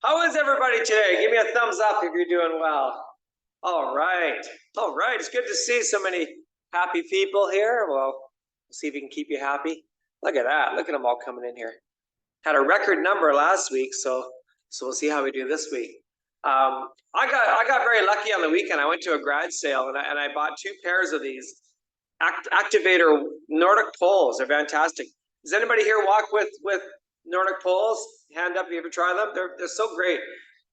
How is everybody today? Give me a thumbs up if you're doing well. All right. All right. It's good to see so many happy people here. Well, we'll see if we can keep you happy. Look at that. Look at them all coming in here. Had a record number last week, so we'll see how we do this week. I got very lucky on the weekend. I went to a garage sale and I bought 2 pairs of these Activator Nordic poles. They're fantastic. Does anybody here walk with Nordic poles? Hand up if you ever try them. They're so great,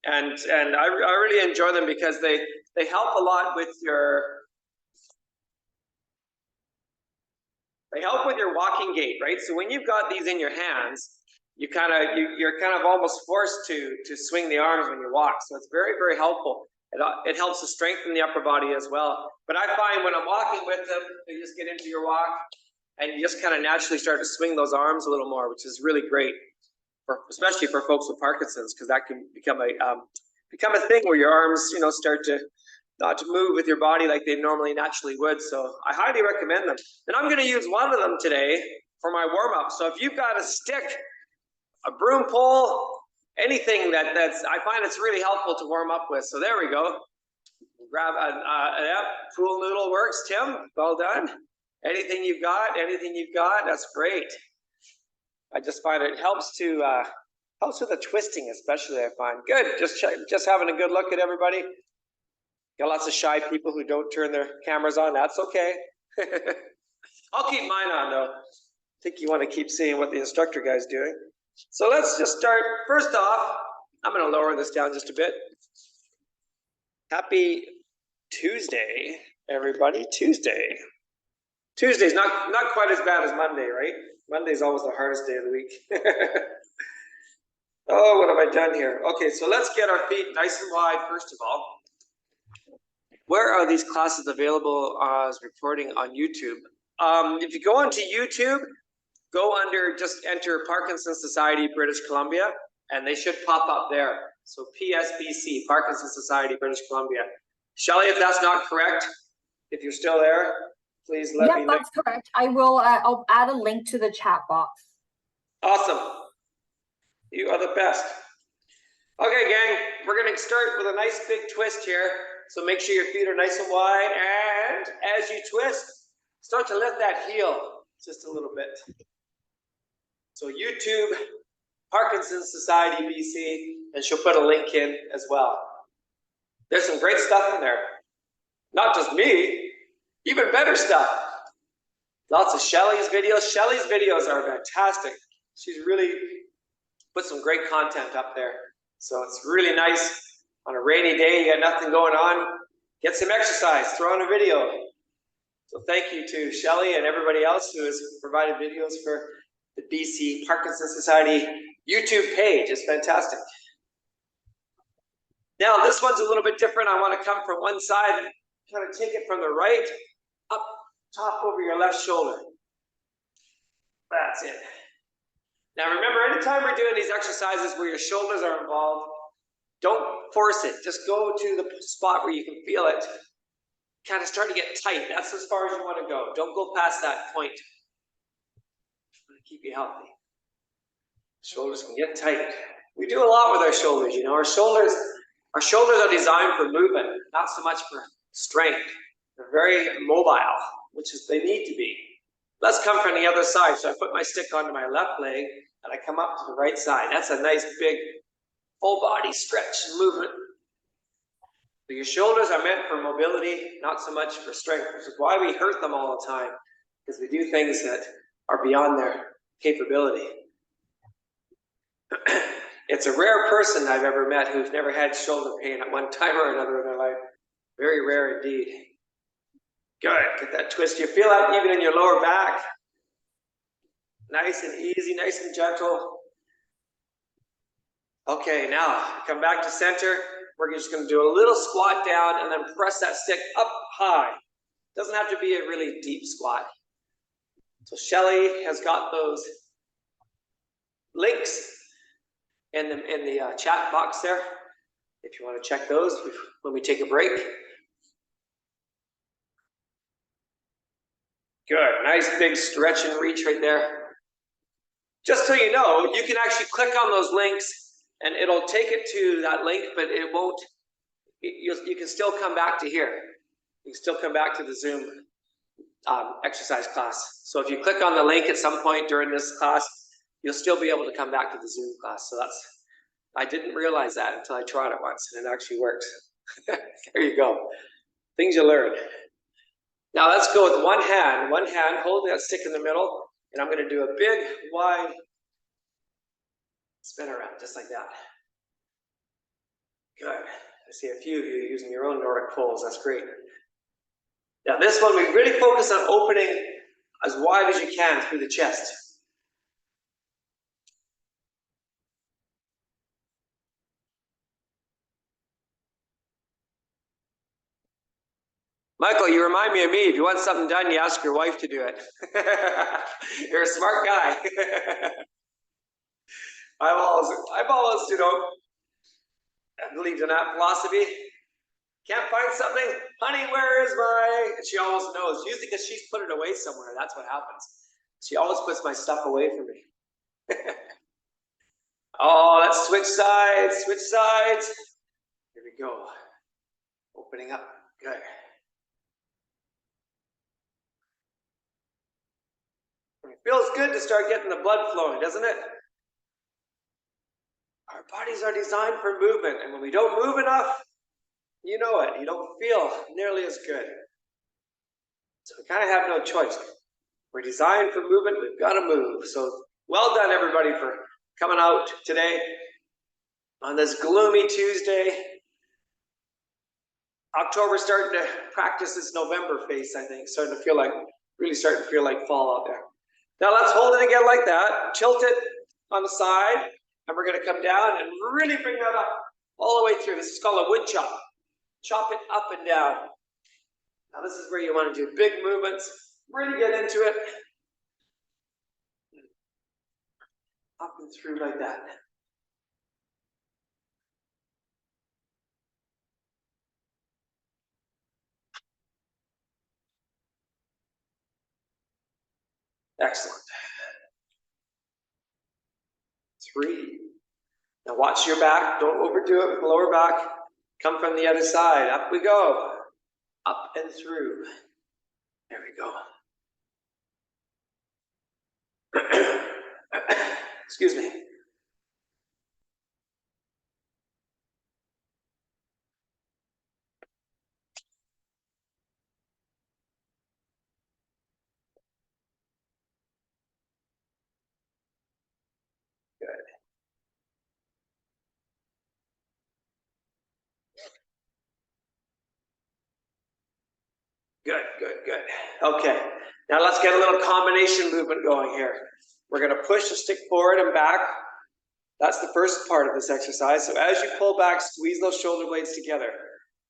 and I really enjoy them because they help a lot with your walking gait, right? So when you've got these in your hands, you're kind of almost forced to swing the arms when you walk. So it's very helpful. It helps to strengthen the upper body as well. But I find when I'm walking with them, you just get into your walk and you just kind of naturally start to swing those arms a little more, which is really great, especially for folks with Parkinson's, because that can become a thing where your arms, start to not to move with your body like they normally naturally would. So I highly recommend them. And I'm going to use one of them today for my warm-up. So if you've got a stick, a broom pole, anything that's, I find it's really helpful to warm up with. So there we go. Grab yeah, pool noodle works, Tim. Well done. Anything you've got, that's great. I just find it helps with the twisting, especially. I find good. Just having a good look at everybody. Got lots of shy people who don't turn their cameras on. That's okay. I'll keep mine on though. I think you want to keep seeing what the instructor guy's doing. So let's just start. First off, I'm going to lower this down just a bit. Happy Tuesday, everybody. Tuesday's not quite as bad as Monday, right? Monday's always the hardest day of the week. Oh, what have I done here? Okay, so let's get our feet nice and wide, first of all. Where are these classes available as reporting on YouTube? If you go onto YouTube, go under, just enter Parkinson's Society, British Columbia, and they should pop up there. So PSBC, Parkinson's Society, British Columbia. Shelley, if that's not correct, if you're still there, please let me know. Yeah, that's correct. I will, I'll add a link to the chat box. Awesome. You are the best. Okay, gang, we're gonna start with a nice big twist here. So make sure your feet are nice and wide, and as you twist, start to lift that heel just a little bit. So YouTube, Parkinson's Society BC, and she'll put a link in as well. There's some great stuff in there. Not just me, even better stuff. Lots of Shelley's videos. Shelley's videos are fantastic. She's really put some great content up there. So it's really nice. On a rainy day, you got nothing going on, get some exercise, throw in a video. So thank you to Shelley and everybody else who has provided videos for the BC Parkinson's Society YouTube page. It's fantastic. Now this one's a little bit different. I want to come from one side and kind of take it from the right up top over your left shoulder. That's it. Now remember, anytime we're doing these exercises where your shoulders are involved, don't force it. Just go to the spot where you can feel it. Kind of start to get tight. That's as far as you want to go. Don't go past that point. Keep you healthy. Shoulders can get tight. We do a lot with our shoulders. Our shoulders are designed for movement, not so much for strength. They're very mobile, which is they need to be. Let's come from the other side. So I put my stick onto my left leg and I come up to the right side. That's a nice big full body stretch and movement. So your shoulders are meant for mobility, not so much for strength, which is why we hurt them all the time, because we do things that are beyond their capability. It's a rare person I've ever met who's never had shoulder pain at one time or another in their life. Very rare indeed. Good, get that twist. You feel that even in your lower back. Nice and easy, nice and gentle. Okay, now come back to center. We're just going to do a little squat down and then press that stick up high. Doesn't have to be a really deep squat. So Shelley has got those links in the chat box there, if you want to check those when we take a break. Good, nice big stretch and reach right there. Just so you know, you can actually click on those links and it'll take it to that length, but it won't, you can still come back to here. You can still come back to the Zoom exercise class. So if you click on the link at some point during this class, you'll still be able to come back to the Zoom class. So I didn't realize that until I tried it once, and it actually works. There you go. Things you learn. Now let's go with one hand, holding that stick in the middle, and I'm going to do a big, wide spin around, just like that. Good. I see a few of you using your own Nordic poles. That's great. Now this one, we really focus on opening as wide as you can through the chest. Michael, you remind me of me. If you want something done, you ask your wife to do it. You're a smart guy. I've always, I believed in that philosophy. Can't find something? Honey, where is my... And she always knows, usually because she's put it away somewhere. That's what happens. She always puts my stuff away from me. Oh, let's switch sides, switch sides. Here we go. Opening up, good. It feels good to start getting the blood flowing, doesn't it? Our bodies are designed for movement, and when we don't move enough, you know it, you don't feel nearly as good. So we kind of have no choice. We're designed for movement, we've got to move. So well done, everybody, for coming out today on this gloomy Tuesday. October's starting to practice its November face, I think. Really starting to feel like fall out there. Now let's hold it again like that. Tilt it on the side, and we're going to come down and really bring that up all the way through. This is called a wood chop. Chop it up and down. Now this is where you want to do big movements. Really get into it. Up and through like that. Excellent. 3. Now watch your back. Don't overdo it with the lower back. Come from the other side. Up we go. Up and through. There we go. Excuse me. Good. Good, good, good. Okay, now let's get a little combination movement going here. We're going to push the stick forward and back. That's the first part of this exercise. So as you pull back, squeeze those shoulder blades together.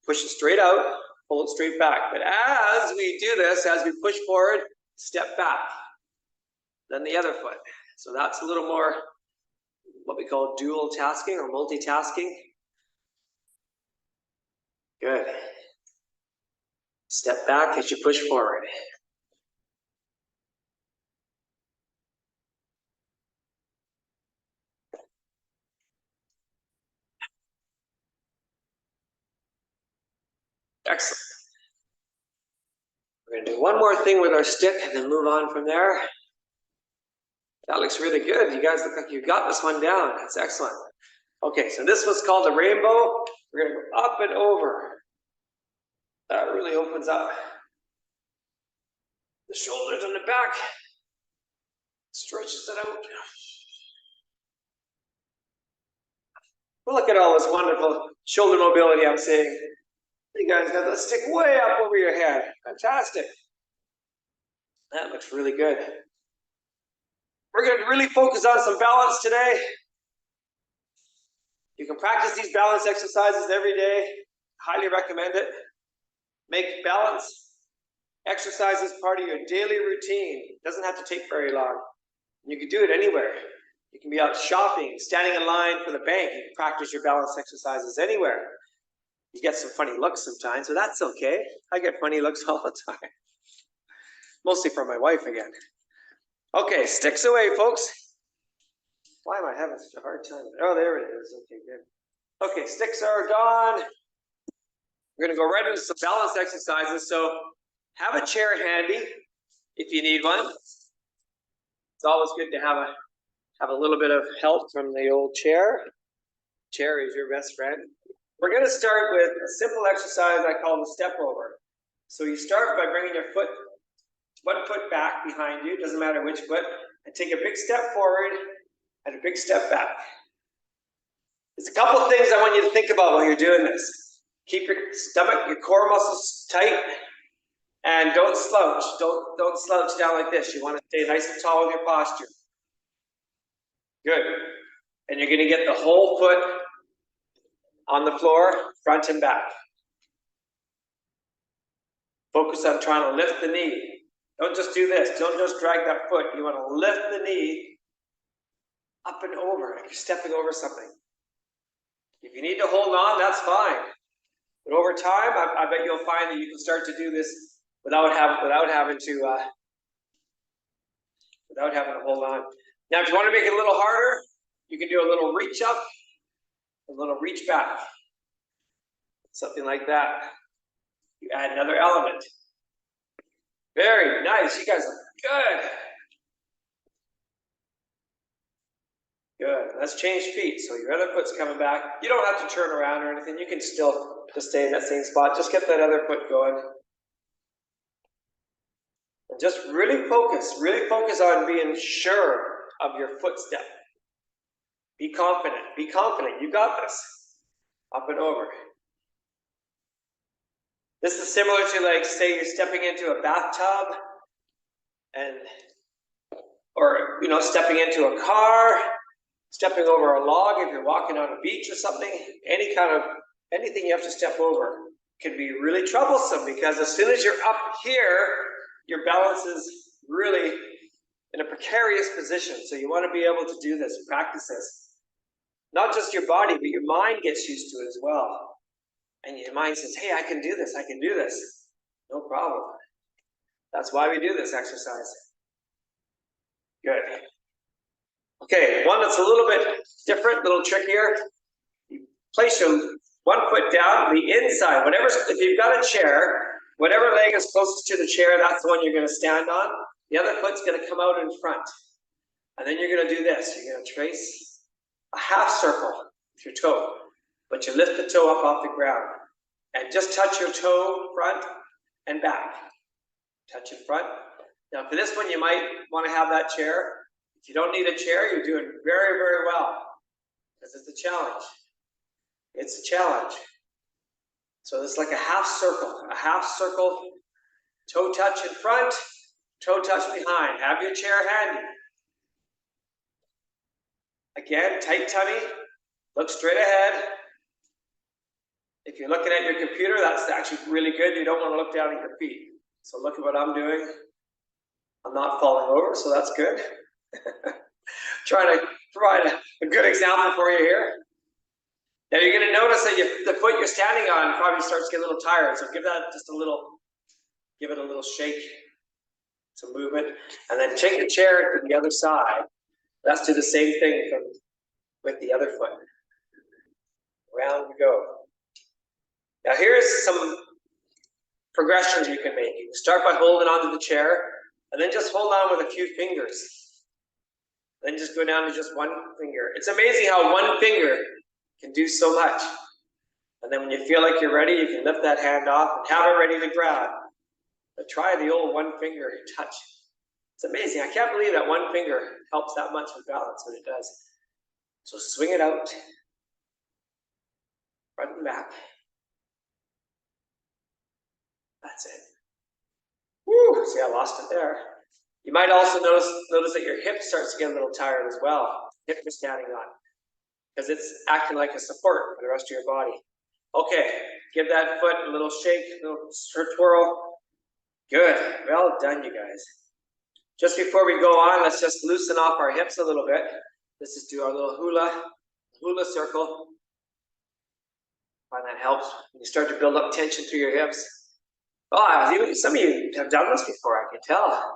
Push it straight out, pull it straight back. But as we do this, as we push forward, step back. Then the other foot. So that's a little more what we call dual tasking or multitasking. Good. Step back as you push forward. Excellent. We're going to do one more thing with our stick and then move on from there. That looks really good. You guys look like you got this one down. That's excellent. Okay, so this was called a rainbow. We're going to go up and over. That really opens up the shoulders and the back. Stretches it out. Well, look at all this wonderful shoulder mobility I'm seeing. You guys got the stick way up over your head. Fantastic. That looks really good. We're going to really focus on some balance today. You can practice these balance exercises every day. Highly recommend it. Make balance exercises part of your daily routine. It doesn't have to take very long. You can do it anywhere. You can be out shopping, standing in line for the bank. You can practice your balance exercises anywhere. You get some funny looks sometimes, but that's okay. I get funny looks all the time. Mostly from my wife again. Okay, sticks away, folks. Why am I having such a hard time? Oh, there it is. Okay, good. Okay, sticks are gone. We're gonna go right into some balance exercises. So have a chair handy if you need one. It's always good to have a little bit of help from the old chair. Chair is your best friend. We're gonna start with a simple exercise I call the step over. So you start by bringing your foot, one foot back behind you, doesn't matter which foot, and take a big step forward and a big step back. There's a couple of things I want you to think about while you're doing this. Keep your stomach, your core muscles tight, and don't slouch. Don't slouch down like this. You want to stay nice and tall with your posture. Good. And you're going to get the whole foot on the floor, front and back. Focus on trying to lift the knee. Don't just do this. Don't just drag that foot. You want to lift the knee up and over, like you're stepping over something. If you need to hold on, that's fine. But over time, I bet you'll find that you can start to do this without having to hold on. Now, if you want to make it a little harder, you can do a little reach up, a little reach back, something like that. You add another element. Very nice. You guys are good. Good. Let's change feet. So your other foot's coming back. You don't have to turn around or anything. You can still just stay in that same spot. Just get that other foot going. And just really focus on being sure of your footstep. Be confident. Be confident. You got this. Up and over. This is similar to, like, say you're stepping into a bathtub or stepping into a car, stepping over a log if you're walking on a beach or something. Anything you have to step over can be really troublesome, because as soon as you're up here, your balance is really in a precarious position. So you want to be able to do this, practice this. Not just your body, but your mind gets used to it as well. And your mind says, hey, I can do this, I can do this. No problem. That's why we do this exercise. Good. Okay, one that's a little bit different, a little trickier. You place your one foot down, the inside, if you've got a chair, whatever leg is closest to the chair, that's the one you're going to stand on. The other foot's going to come out in front. And then you're going to do this. You're going to trace a half circle with your toe. But you lift the toe up off the ground. And just touch your toe front and back. Touch it front. Now for this one, you might want to have that chair. If you don't need a chair, you're doing very, very well. Because it's a challenge. It's a challenge. So it's like a half circle, toe touch in front, toe touch behind. Have your chair handy. Again, tight tummy, look straight ahead. If you're looking at your computer, that's actually really good. You don't want to look down at your feet. So look at what I'm doing. I'm not falling over, so that's good. Trying to provide a good example for you here. Now you're going to notice that the foot you're standing on probably starts to get a little tired. So give it a little shake, some movement, and then take the chair to the other side. Let's do the same thing with the other foot. Round we go. Now here's some progressions you can make. You can start by holding onto the chair, and then just hold on with a few fingers. Then just go down to just one finger. It's amazing how one finger can do so much. And then when you feel like you're ready, you can lift that hand off and have it ready to grab. But try the old one finger touch. It's amazing. I can't believe that one finger helps that much with balance, but it does. So swing it out, front and back. That's it. Woo! See, I lost it there. You might also notice that your hip starts to get a little tired as well. Hip you're standing on, because it's acting like a support for the rest of your body. Okay, give that foot a little shake, a little twirl. Good. Well done, you guys. Just before we go on, let's just loosen off our hips a little bit. Let's just do our little hula circle. Find that helps when you start to build up tension through your hips. Oh, some of you have done this before, I can tell.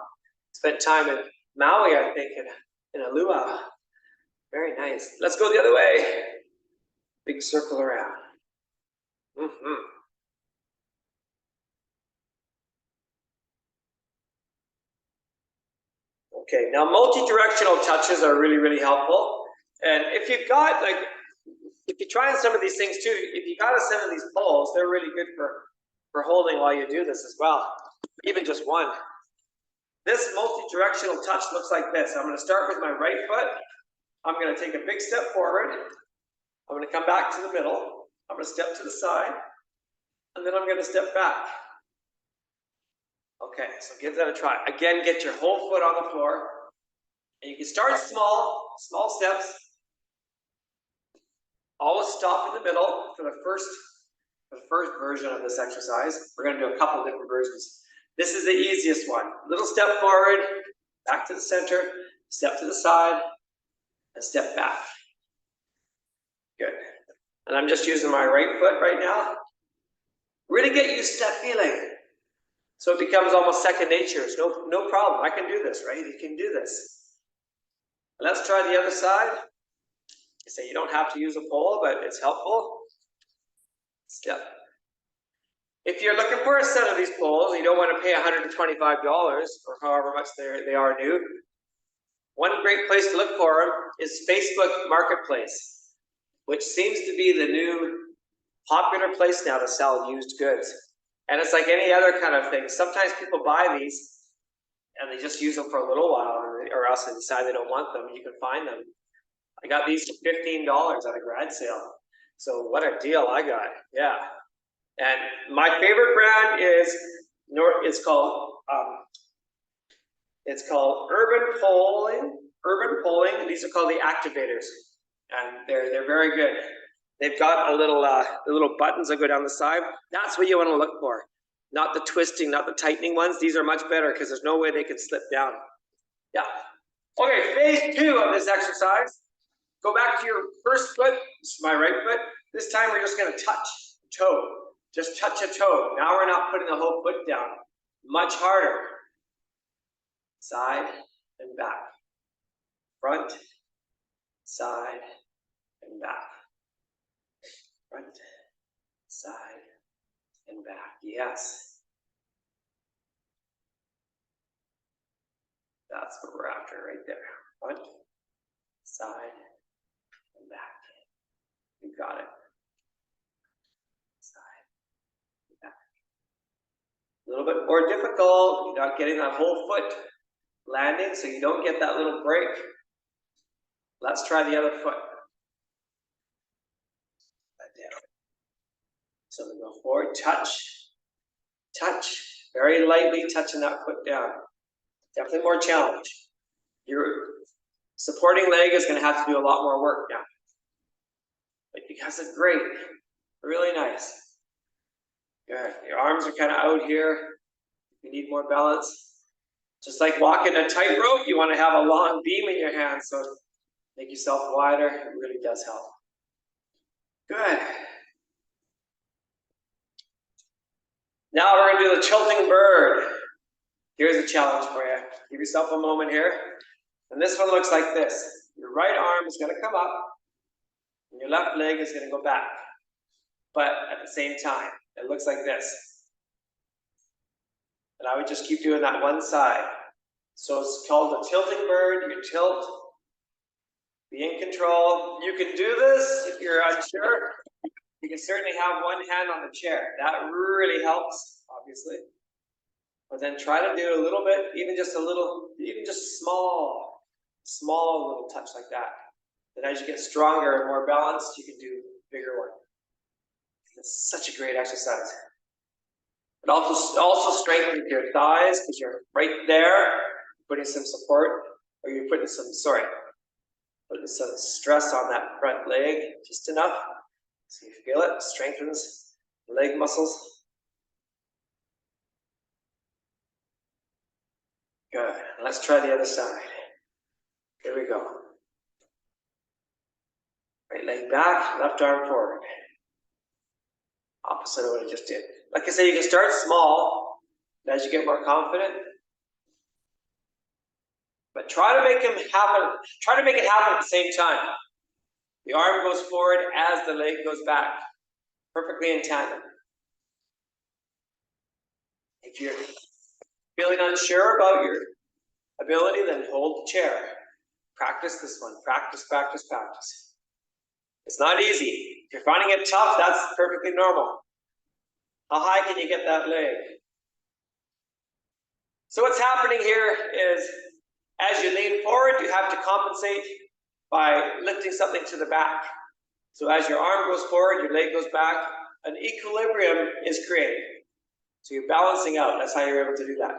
Spent time in Maui, I think, in a luau. Very nice. Let's go the other way. Big circle around. Okay, now multi-directional touches are really, really helpful. And if you've got if you're trying some of these things too, if you got some of these poles, they're really good for holding while you do this as well. Even just one. This multi-directional touch looks like this. I'm going to start with my right foot. I'm going to take a big step forward. I'm going to come back to the middle. I'm going to step to the side. And then I'm going to step back. Okay, so give that a try. Again, get your whole foot on the floor. And you can start small steps. Always stop in the middle for the first version of this exercise. We're going to do a couple different versions. This is the easiest one. Little step forward, back to the center, step to the side, and step back. Good. And I'm just using my right foot right now. Really get used to that feeling. So it becomes almost second nature. It's no problem. I can do this, right? You can do this. Let's try the other side. I say you don't have to use a pole, but it's helpful. Step. If you're looking for a set of these poles, you don't want to pay $125 or however much they are new. One great place to look for them is Facebook Marketplace, which seems to be the new popular place now to sell used goods. And it's like any other kind of thing. Sometimes people buy these and they just use them for a little while, or else they decide they don't want them. You can find them. I got these for $15 at a garage sale. So what a deal I got. Yeah. And my favorite brand is it's called Urban Poling. These are called the Activators, and they're very good. They've got a little buttons that go down the side. That's what you want to look for, not the twisting, not the tightening ones. These are much better because there's no way they can slip down. Yeah. Okay, phase 2 of this exercise. Go back to your first foot. This is my right foot. This time we're just going to touch a toe. Just touch a toe. Now we're not putting the whole foot down. Much harder. Side and back. Front, side, and back. Front, side, and back. Yes. That's what we're after right there. Front, side, and back. You got it. A little bit more difficult. You're not getting that whole foot landing, so you don't get that little break. Let's try the other foot. So we go forward, touch, very lightly touching that foot down. Definitely more challenge. Your supporting leg is going to have to do a lot more work now. But you guys are great. Really nice. Good. Your arms are kind of out here. You need more balance. Just like walking a tightrope, you want to have a long beam in your hands, so make yourself wider. It really does help. Good. Now we're going to do the tilting bird. Here's a challenge for you. Give yourself a moment here. And this one looks like this. Your right arm is going to come up, and your left leg is going to go back. But at the same time, it looks like this. And I would just keep doing that one side. So it's called a tilting bird. You tilt, be in control. You can do this if you're unsure. You can certainly have one hand on the chair. That really helps, obviously. But then try to do a little bit, even just small little touch like that. Then as you get stronger and more balanced, you can do a bigger one. It's such a great exercise. It also strengthens your thighs because you're right there, putting some support, or you're putting some stress on that front leg, just enough. So you feel it, strengthens the leg muscles. Good. Let's try the other side. Here we go. Right leg back, left arm forward. Opposite of what I just did. Like I said, you can start small. As you get more confident, But try to make them happen. Try to make it happen at the same time. The arm goes forward as the leg goes back, perfectly in tandem. If you're feeling unsure about your ability, then hold the chair. Practice this one. Practice, practice, practice. It's not easy. If you're finding it tough, that's perfectly normal. How high can you get that leg? So what's happening here is, as you lean forward, you have to compensate by lifting something to the back. So as your arm goes forward, your leg goes back, an equilibrium is created. So you're balancing out. That's how you're able to do that.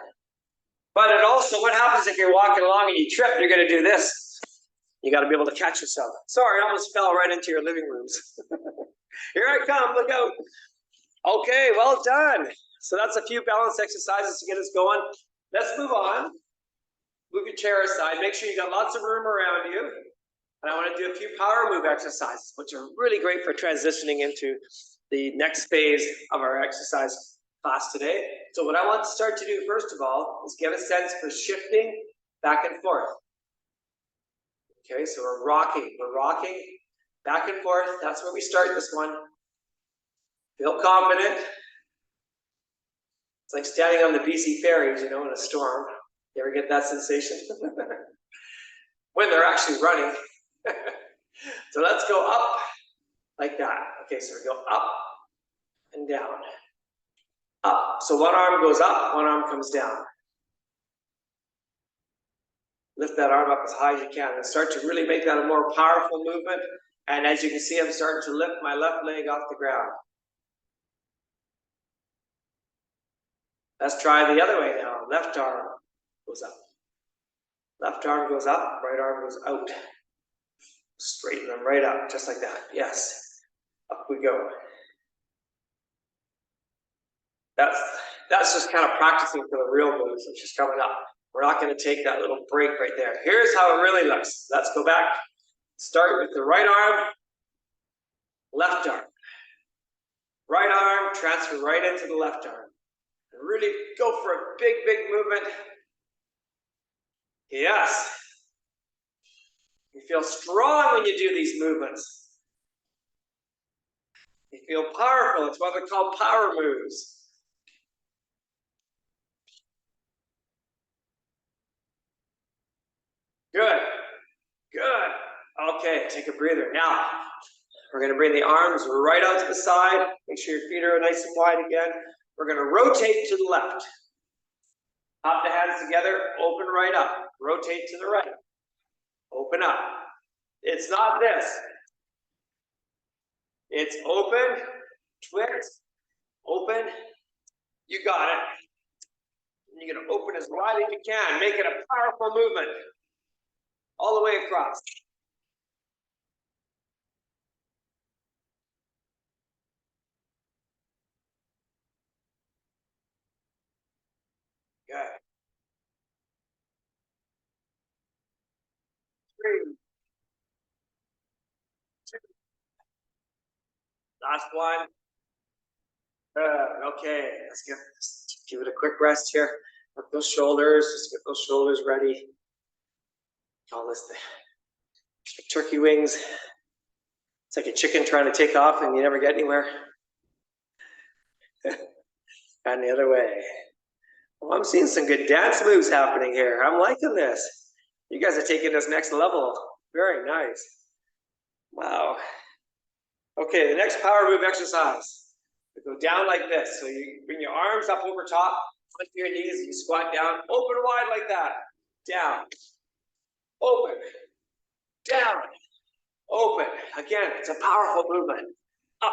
But it also, what happens if you're walking along and you trip? You're going to do this. You got to be able to catch yourself. Sorry, I almost fell right into your living rooms. Here I come. Look out. Okay, well done. So that's a few balance exercises to get us going. Let's move on. Move your chair aside. Make sure you got lots of room around you. And I want to do a few power move exercises, which are really great for transitioning into the next phase of our exercise class today. So what I want to start to do first of all is get a sense for shifting back and forth. Okay, so we're rocking back and forth. That's where we start this one. Feel confident. It's like standing on the BC ferries, you know, in a storm. You ever get that sensation? When they're actually running. So let's go up like that. Okay, so we go up and down. Up. So one arm goes up, one arm comes down. Lift that arm up as high as you can and start to really make that a more powerful movement. And as you can see, I'm starting to lift my left leg off the ground. Let's try the other way now. Left arm goes up. Left arm goes up, right arm goes out. Straighten them right up, just like that. Yes. Up we go. That's just kind of practicing for the real moves, which is coming up. We're not going to take that little break right there. Here's how it really looks. Let's go back. Start with the right arm, left arm. Right arm, transfer right into the left arm. And really go for a big, big movement. Yes. You feel strong when you do these movements. You feel powerful. It's what we call power moves. Good. Good. Okay, take a breather. Now, we're going to bring the arms right out to the side. Make sure your feet are nice and wide again. We're going to rotate to the left. Pop the hands together, open right up. Rotate to the right. Open up. It's not this. It's open, twist, open. You got it. And you're going to open as wide as you can. Make it a powerful movement. All the way across. Good. 3, 2. Last one. Okay, let's give it a quick rest here. Work those shoulders, just get those shoulders ready. Call this the turkey wings. It's like a chicken trying to take off and you never get anywhere. And the other way. Well, I'm seeing some good dance moves happening here. I'm liking this. You guys are taking this next level. Very nice. Wow. Okay, the next power move exercise. We go down like this. So you bring your arms up over top, onto your knees, you squat down, open wide like that. Down. Open. Down. Open. Again, it's a powerful movement. Up.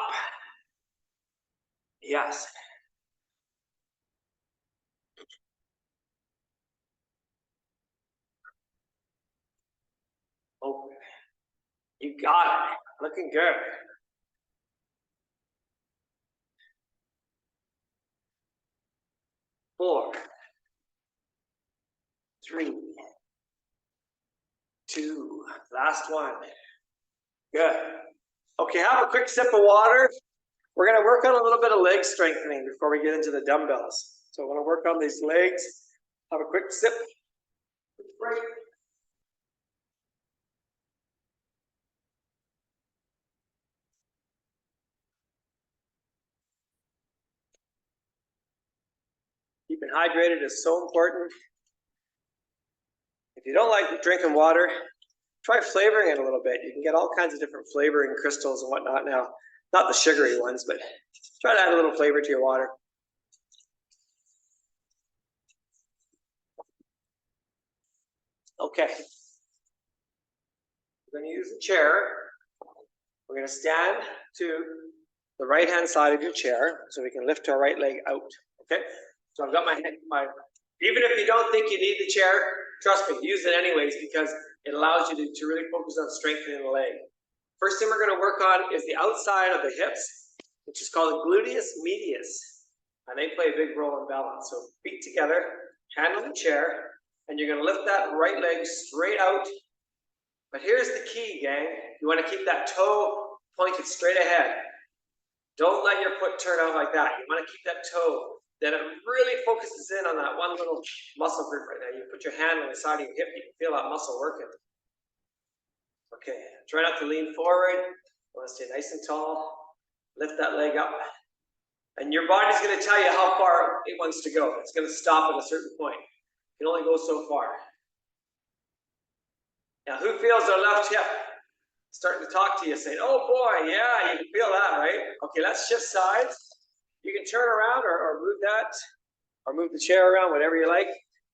Yes. Open. You got it. Looking good. Four, 3, 2, last one. Good. Okay, have a quick sip of water. We're going to work on a little bit of leg strengthening before we get into the dumbbells. So I want to work on these legs. Have a quick sip. Break. Keeping hydrated is so important. If you don't like drinking water, try flavoring it a little bit. You can get all kinds of different flavoring crystals and whatnot now. Not the sugary ones, but try to add a little flavor to your water. Okay. We're going to use the chair. We're going to stand to the right-hand side of your chair so we can lift our right leg out. Okay? So I've got my even if you don't think you need the chair, trust me, use it anyways because it allows you to really focus on strengthening the leg. First thing we're going to work on is the outside of the hips, which is called gluteus medius. And they play a big role in balance. So feet together, hand on the chair, and you're going to lift that right leg straight out. But here's the key, gang. You want to keep that toe pointed straight ahead. Don't let your foot turn out like that. You want to keep that toe. Then it really focuses in on that one little muscle group right there. You put your hand on the side of your hip, you can feel that muscle working. Okay, try not to lean forward. You want to stay nice and tall. Lift that leg up. And your body's going to tell you how far it wants to go. It's going to stop at a certain point. You can only go so far. Now, who feels their left hip starting to talk to you, saying, oh boy, yeah, you can feel that, right? Okay, let's shift sides. You can turn around or move that, or move the chair around, whatever you like.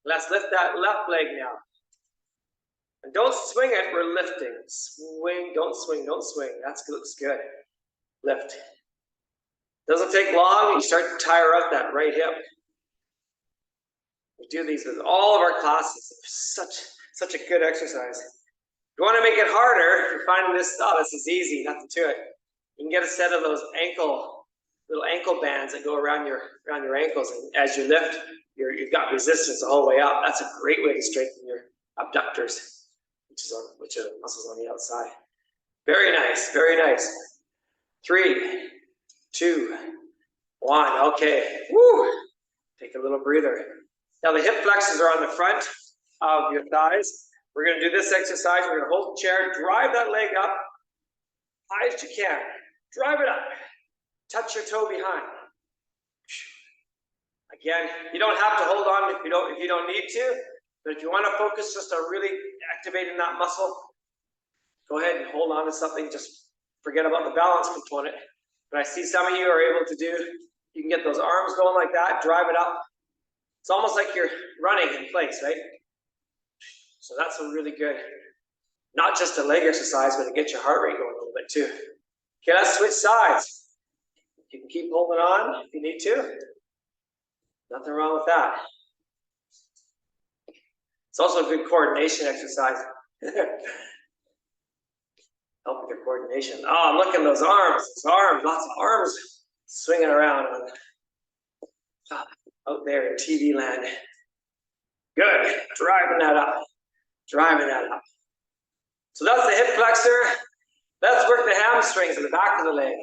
Let's lift that left leg now. And don't swing it, we're lifting. Swing, don't swing, don't swing. That looks good. Lift. Doesn't take long, you start to tire out that right hip. We do these with all of our classes. Such a good exercise. If you want to make it harder, if you're finding this, oh, this is easy, nothing to it. You can get a set of those little ankle bands that go around your ankles, and as you lift, you've got resistance the whole way up. That's a great way to strengthen your abductors, which are the muscles on the outside. Very nice, very nice. 3, 2, 1. Okay. Woo! Take a little breather. Now the hip flexors are on the front of your thighs. We're going to do this exercise. We're going to hold the chair, drive that leg up high as you can. Drive it up. Touch your toe behind. Again, you don't have to hold on if you don't need to, but if you want to focus just on really activating that muscle, go ahead and hold on to something. Just forget about the balance component. But I see some of you are able to do, you can get those arms going like that, drive it up. It's almost like you're running in place, right? So that's a really good, not just a leg exercise, but to get your heart rate going a little bit too. Okay, let's switch sides. You can keep holding on if you need to. Nothing wrong with that. It's also a good coordination exercise. Help with your coordination. Oh, I'm looking at those arms. Those arms, lots of arms swinging around out there in TV land. Good. Driving that up. Driving that up. So that's the hip flexor. Let's work the hamstrings in the back of the leg.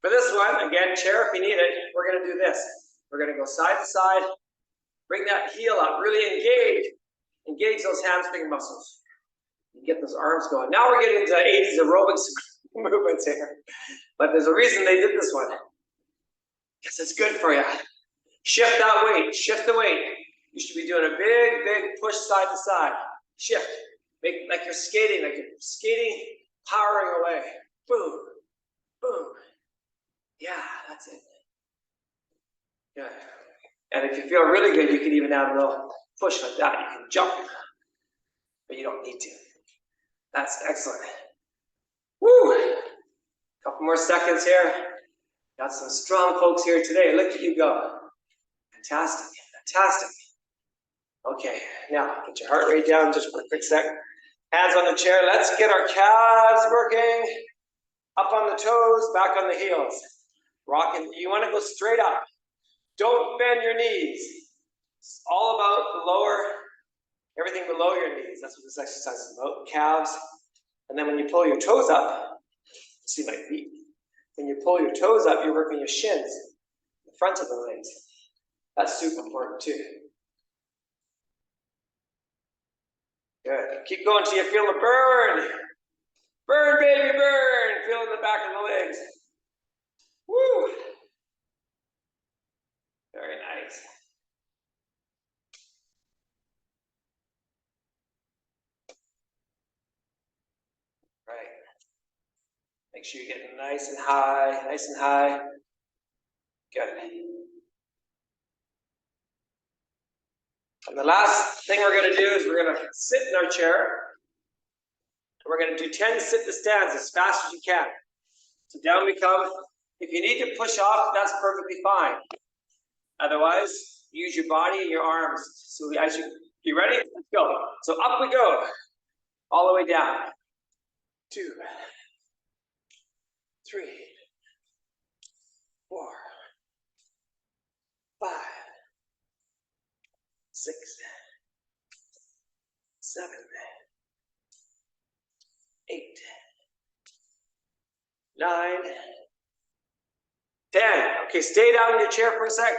For this one, again, chair if you need it, we're going to do this. We're going to go side to side, bring that heel up, really engage those hamstring muscles. You get those arms going. Now we're getting into 80s aerobics movements here. But there's a reason they did this one. Because it's good for you. Shift that weight, shift the weight. You should be doing a big push side to side. Shift. Make like you're skating, powering away. Boom, boom. Yeah, that's it. Good. And if you feel really good, you can even add a little push like that. You can jump, but you don't need to. That's excellent. Woo! Couple more seconds here. Got some strong folks here today. Look at you go. Fantastic, fantastic. Okay, now get your heart rate down just for a quick sec. Hands on the chair. Let's get our calves working. Up on the toes, back on the heels. Rocking. You want to go straight up. Don't bend your knees. It's all about everything below your knees. That's what this exercise is about. Calves. And then when you pull your toes up, see my feet. When you pull your toes up, you're working your shins, the front of the legs. That's super important too. Good. Keep going till you feel the burn. Burn, baby, burn. Feel in the back of the legs. Woo. Very nice. Make sure you get nice and high, nice and high. Good. And the last thing we're going to do is we're going to sit in our chair. We're going to do 10 sit to stands as fast as you can. So down we come. If you need to push off, that's perfectly fine. Otherwise, use your body and your arms. So as you ready? Let's go. So up we go. All the way down. 2, 3, 4, 5, 6, 7, 8, 9, 10. Okay, stay down in your chair for a sec.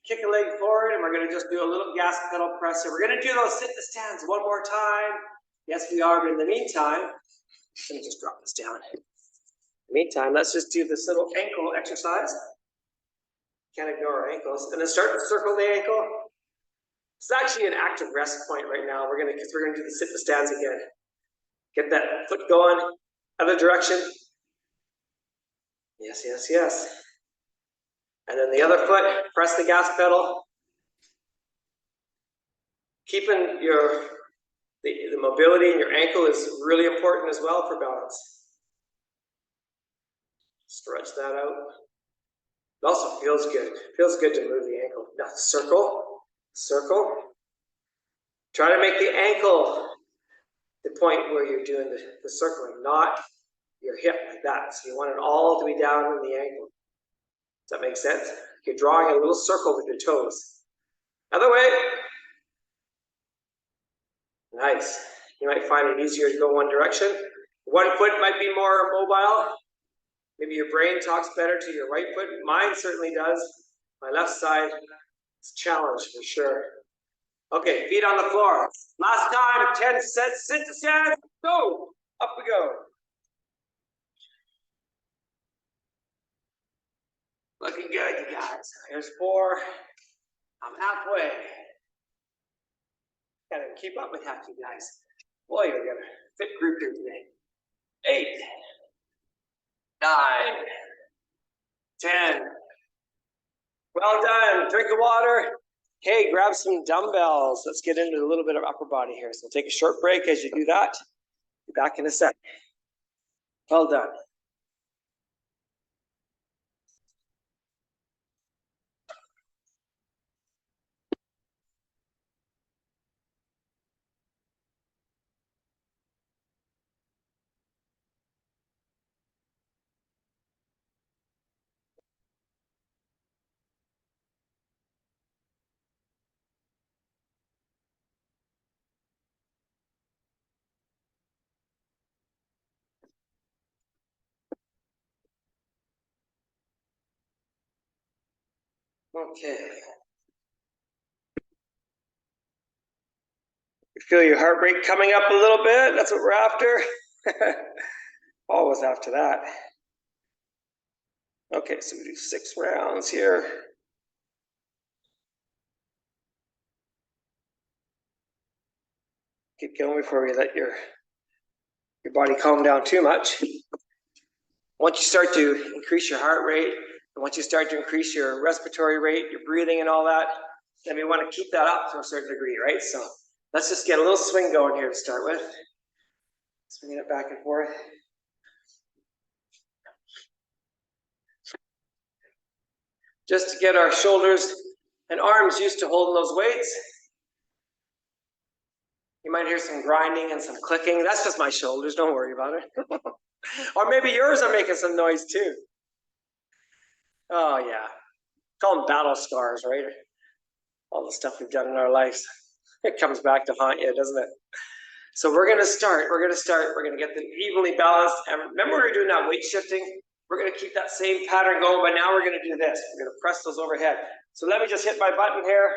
Kick a leg forward, and we're going to just do a little gas pedal press here. We're going to do those sit to stands one more time. Yes, we are, but in the meantime, let me just drop this down. In the meantime, let's just do this little ankle exercise. Can't ignore our ankles. And then start to circle the ankle. It's actually an active rest point right now. Because we're gonna do the sit to stands again. Get that foot going, other direction. Yes, yes, yes. And then the other foot, press the gas pedal. Keeping the mobility in your ankle is really important as well for balance. Stretch that out. It also feels good. It feels good to move the ankle. Now circle, circle. Try to make the ankle the point where you're doing the circling, not your hip like that. So you want it all to be down in the ankle. Does that make sense? You're drawing a little circle with your toes. Other way. Nice. You might find it easier to go one direction. One foot might be more mobile. Maybe your brain talks better to your right foot. Mine certainly does. My left side is a challenge for sure. Okay, feet on the floor. Last time, 10 sets, sit to stand, go. Up we go. Looking good, you guys. Here's 4. I'm halfway. Gotta keep up with half you guys. Boy, you're gonna fit group here today. 8, 9, 10. Well done. Drink of water. Okay, grab some dumbbells. Let's get into a little bit of upper body here. So take a short break as you do that. Be back in a sec. Well done. Okay. You feel your heart rate coming up a little bit? That's what we're after. Always after that. Okay, so we do 6 rounds here. Keep going before we let your body calm down too much. Once you start to increase your heart rate, and once you start to increase your respiratory rate, your breathing and all that, then we want to keep that up to a certain degree, right? So let's just get a little swing going here to start with. Swinging it back and forth. Just to get our shoulders and arms used to holding those weights. You might hear some grinding and some clicking. That's just my shoulders, don't worry about it. Or maybe yours are making some noise too. Oh yeah, call them battle scars, right? All the stuff we've done in our lives. It comes back to haunt you, doesn't it? So we're gonna start, we're gonna get them evenly balanced. And remember we were doing that weight shifting? We're gonna keep that same pattern going, but now we're gonna do this. We're gonna press those overhead. So let me just hit my button here.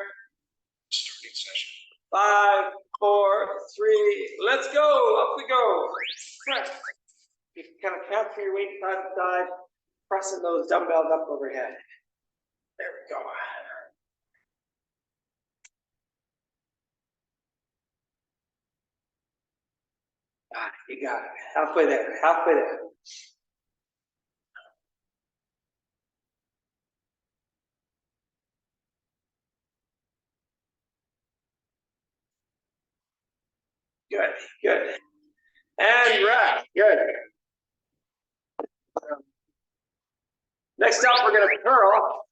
Starting session. 5, 4, 3, let's go, up we go. Press. You can kind of capture your weight side to side, pressing those dumbbells up overhead. There we go. You got it. Halfway there, halfway there. Good, good. And rest, good. Next up, we're gonna curl.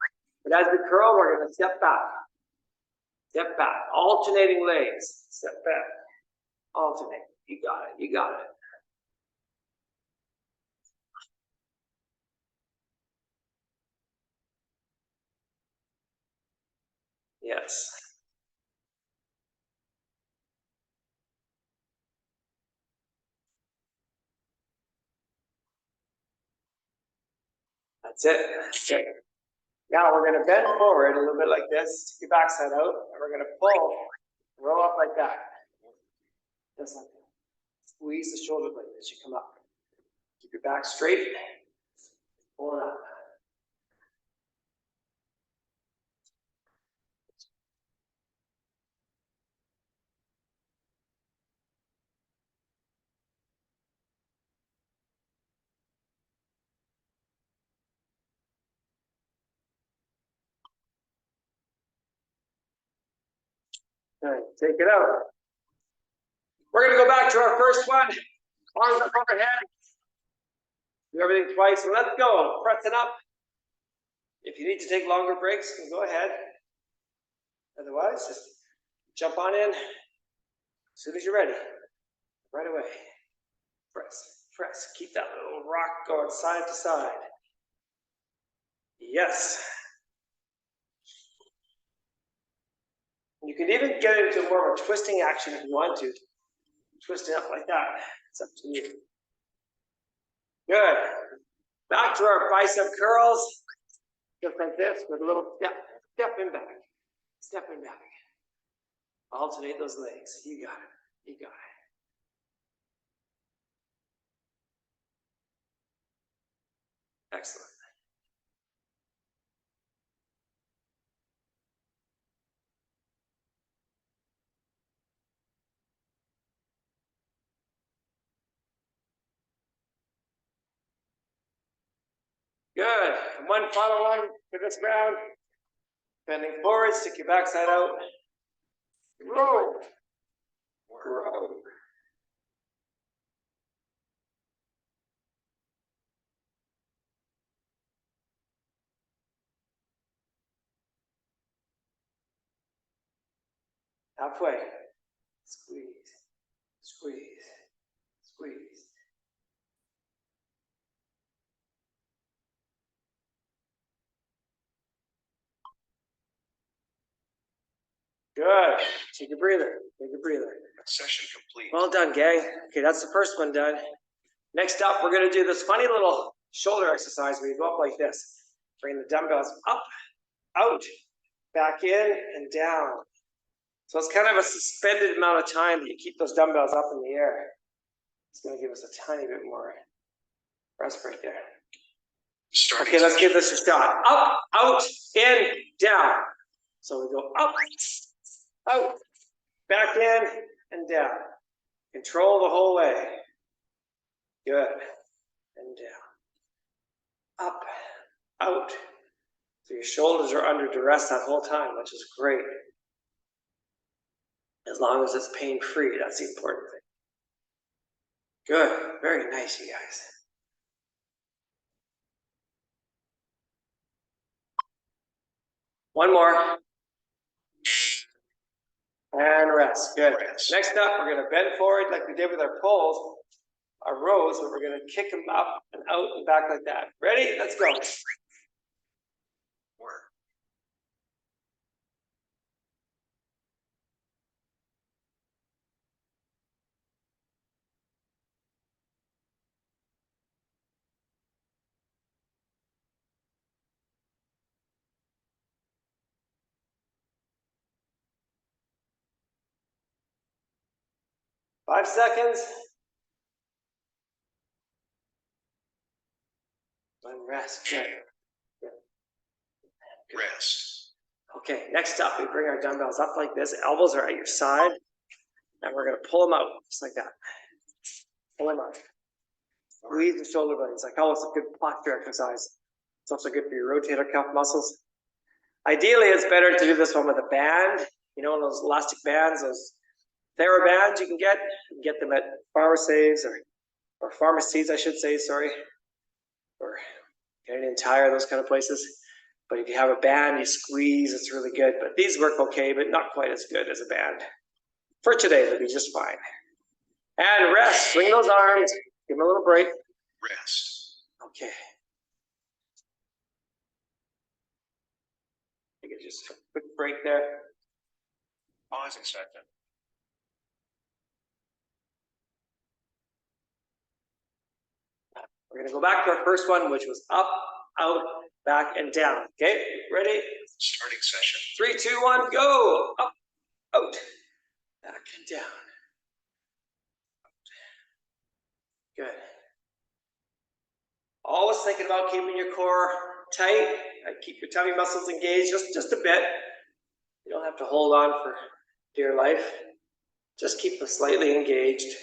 But as we curl, we're gonna step back. Step back, alternating legs. Step back, alternate. You got it, you got it. Yes. That's it. Okay. Now we're going to bend forward a little bit like this. Stick your backside out. And we're going to pull, roll up like that. Just like that. Squeeze the shoulder blade as you come up. Keep your back straight. Pull it up. Good. Take it out. We're going to go back to our first one. Arms up overhead. Do everything twice. So let's go. Press it up. If you need to take longer breaks, then go ahead. Otherwise, just jump on in as soon as you're ready. Right away. Press, press. Keep that little rock going side to side. Yes. You can even get into more of a twisting action if you want to. Twist it up like that. It's up to you. Good. Back to our bicep curls. Just like this with a little step in back. Step in back. Alternate those legs. You got it. You got it. Excellent. Good. And one final one for this round. Bending forward, stick your backside out. Row. Row. Halfway. Squeeze. Squeeze. Squeeze. Good. Take a breather. Take a breather. Session complete. Well done, gang. Okay, that's the first one done. Next up, we're going to do this funny little shoulder exercise where you go up like this. Bring the dumbbells up, out, back in, and down. So it's kind of a suspended amount of time that you keep those dumbbells up in the air. It's going to give us a tiny bit more rest break there. Okay, let's give this a shot. Up, out, in, down. So we go up, out, back in, and down. Control the whole way. Good. And down. Up, out. So your shoulders are under duress that whole time, which is great. As long as it's pain-free, that's the important thing. Good. Very nice, you guys. One more. And rest. Good. Next up, we're going to bend forward like we did with our pulls, our rows, but we're going to kick them up and out and back like that. Ready? Let's go. Work. 5 seconds. And rest. Good. Rest. Okay, next up, we bring our dumbbells up like this. Elbows are at your side. And we're going to pull them out, just like that. Pull them out. Squeeze the shoulder blades. I call this a good posture exercise. It's also good for your rotator cuff muscles. Ideally, it's better to do this one with a band. You know, those elastic bands, those TheraBands you can get them at pharmacies or pharmacies, I should say, sorry, or Canadian Tire, those kind of places. But if you have a band, you squeeze, it's really good. But these work okay, but not quite as good as a band. For today, they'll be just fine. And rest, swing those arms, give them a little break. Rest. Okay. Take just a quick break there. Pause a second. We're gonna go back to our first one, which was up, out, back, and down. Okay, ready? Starting session. 3, 2, 1, go! Up, out, back, and down. Good. Always thinking about keeping your core tight. Keep your tummy muscles engaged just a bit. You don't have to hold on for dear life. Just keep them slightly engaged.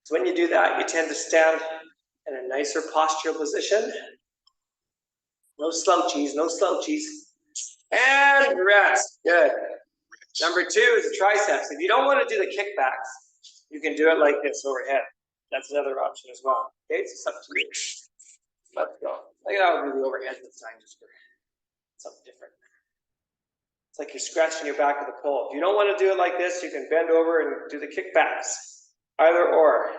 So when you do that, you tend to stand in a nicer postural position. No slouchies, no slouchies. And rest. Good. Number 2 is the triceps. If you don't want to do the kickbacks, you can do it like this overhead. That's another option as well. Okay, so it's up to you. Let's go. I think I'll do the overhead this time just for something different. It's like you're scratching your back with a pole. If you don't want to do it like this, you can bend over and do the kickbacks. Either or.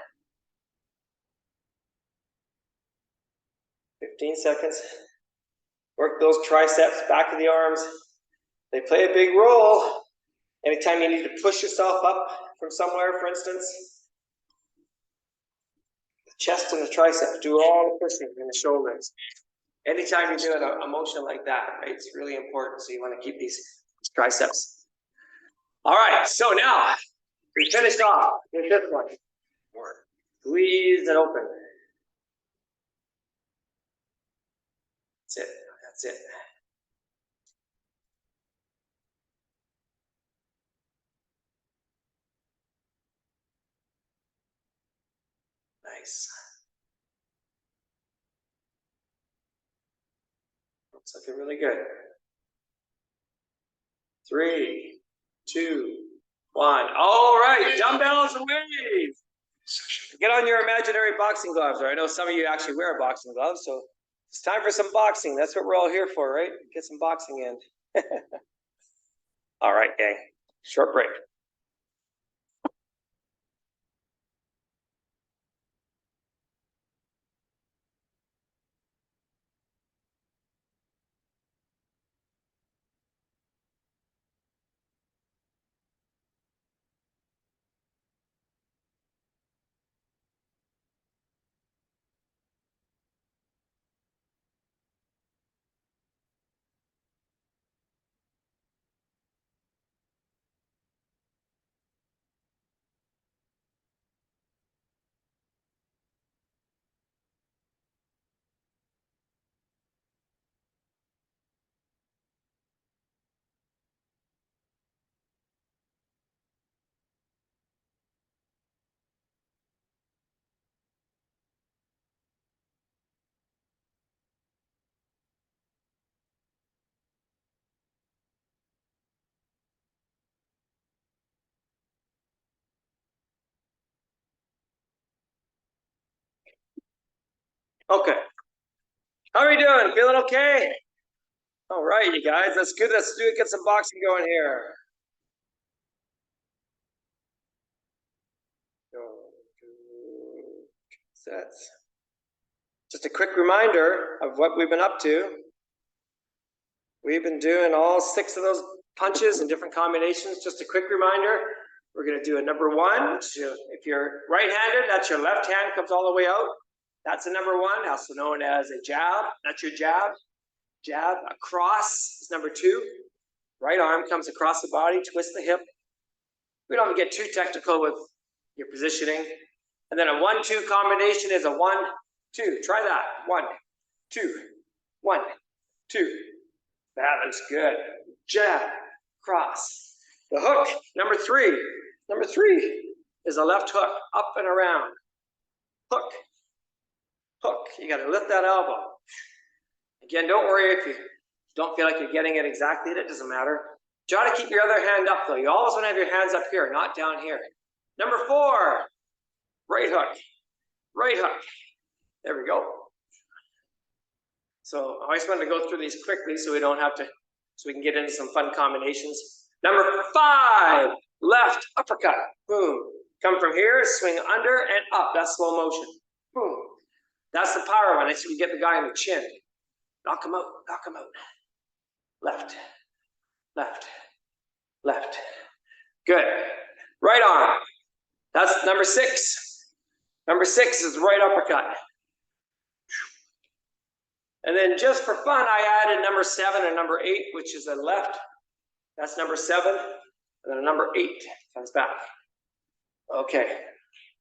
15 seconds. Work those triceps, back of the arms. They play a big role. Anytime you need to push yourself up from somewhere, for instance, the chest and the triceps do all the pushing in the shoulders. Anytime you're doing a motion like that, right, it's really important. So you want to keep these triceps. All right, so now we finished off with this one. Squeeze it open. That's it. That's it. Nice. Looks looking really good. 3, 2, 1. All right, dumbbells away. Get on your imaginary boxing gloves, or I know some of you actually wear boxing gloves, so it's time for some boxing. That's what we're all here for, right? Get some boxing in. All right, gang. Short break. Okay. How are we doing? Feeling okay? All right, you guys. That's good. Let's do it. Get some boxing going here. Go. 2 sets. Just a quick reminder of what we've been up to. We've been doing all 6 of those punches in different combinations. Just a quick reminder. We're going to do a number 1. If you're right-handed, that's your left hand comes all the way out. That's a number 1, also known as a jab. That's your jab. Jab. A cross is number 2. Right arm comes across the body, twist the hip. We don't have to get too technical with your positioning. And then a 1-2 combination is a 1-2. Try that. 1, 2, 1, 2. That is good. Jab, cross. The hook, number 3. Number 3 is a left hook, up and around. Hook, hook. You got to lift that elbow. Again, don't worry if you don't feel like you're getting it exactly. That doesn't matter. Try to keep your other hand up though. You always want to have your hands up here, not down here. Number 4, right hook, right hook. There we go. So I always want to go through these quickly so we don't have to, so we can get into some fun combinations. Number 5, left uppercut, boom. Come from here, swing under and up. That's slow motion. Boom. That's the power one. That's when you get the guy in the chin. Knock him out, knock him out. Left, left, left. Good. Right arm. That's number 6. Number 6 is right uppercut. And then just for fun, I added number 7 and number 8, which is a left. That's number 7. And then a number 8 comes back. Okay.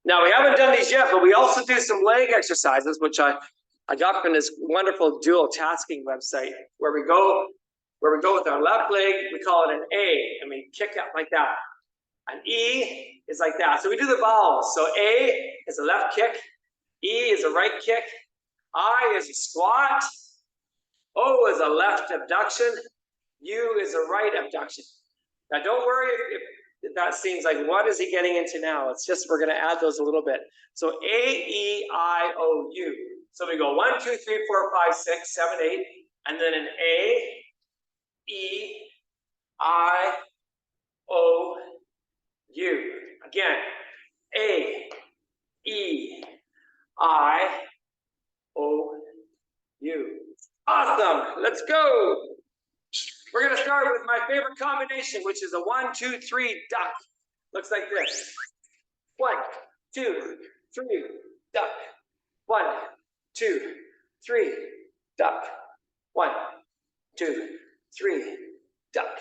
Now we haven't done these yet, but we also do some leg exercises, which I got from this wonderful dual tasking website where we go with our left leg, we call it an A, and we kick up like that. An E is like that. So we do the vowels. So A is a left kick, E is a right kick, I is a squat, O is a left abduction, U is a right abduction. Now don't worry if that seems like, what is he getting into now? It's just, we're gonna add those a little bit. So A, E, I, O, U. So we go 1, 2, 3, 4, 5, 6, 7, 8, and then an A, E, I, O, U. Again, A, E, I, O, U. Awesome. Let's go. We're going to start with my favorite combination, which is a 1, 2, 3 duck. Looks like this. 1, 2, 3 duck. 1, 2, 3 duck. 1, 2, 3 duck.